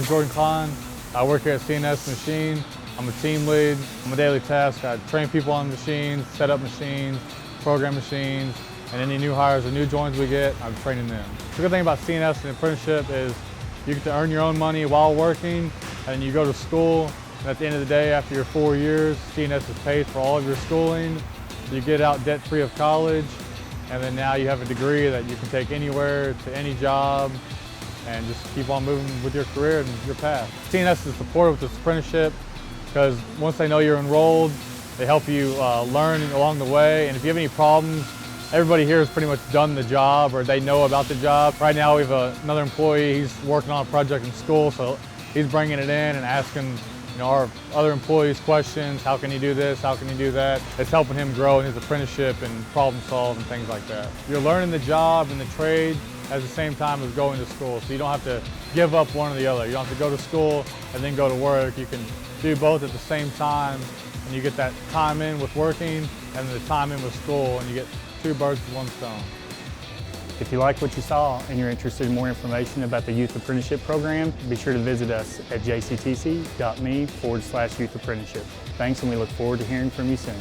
Jordan Cline. I work here at C&S Machine. I'm a team lead. I'm a daily task. I train people on machines, set up machines, program machines, and any new hires or new joins we get, I'm training them. The good thing about C&S and apprenticeship is you get to earn your own money while working, and you go to school, and at the end of the day, after your 4 years, C&S has paid for all of your schooling. You get out debt-free of college, and then now you have a degree that you can take anywhere to any job and just keep on moving with your career and your path. C&S is supportive with this apprenticeship because once they know you're enrolled, they help you learn along the way, and if you have any problems, everybody here has pretty much done the job or they know about the job. Right now we have another employee, he's working on a project in school, so he's bringing it in and asking our other employees questions. How can you do this? How can you do that? It's helping him grow in his apprenticeship and problem solve and things like that. You're learning the job and the trade at the same time as going to school, so you don't have to give up one or the other. You don't have to go to school and then go to work. You can do both at the same time, and you get that time in with working and the time in with school, and you get two birds with one stone. If you like what you saw and you're interested in more information about the Youth Apprenticeship Program, be sure to visit us at jctc.me/youth apprenticeship. Thanks, and we look forward to hearing from you soon.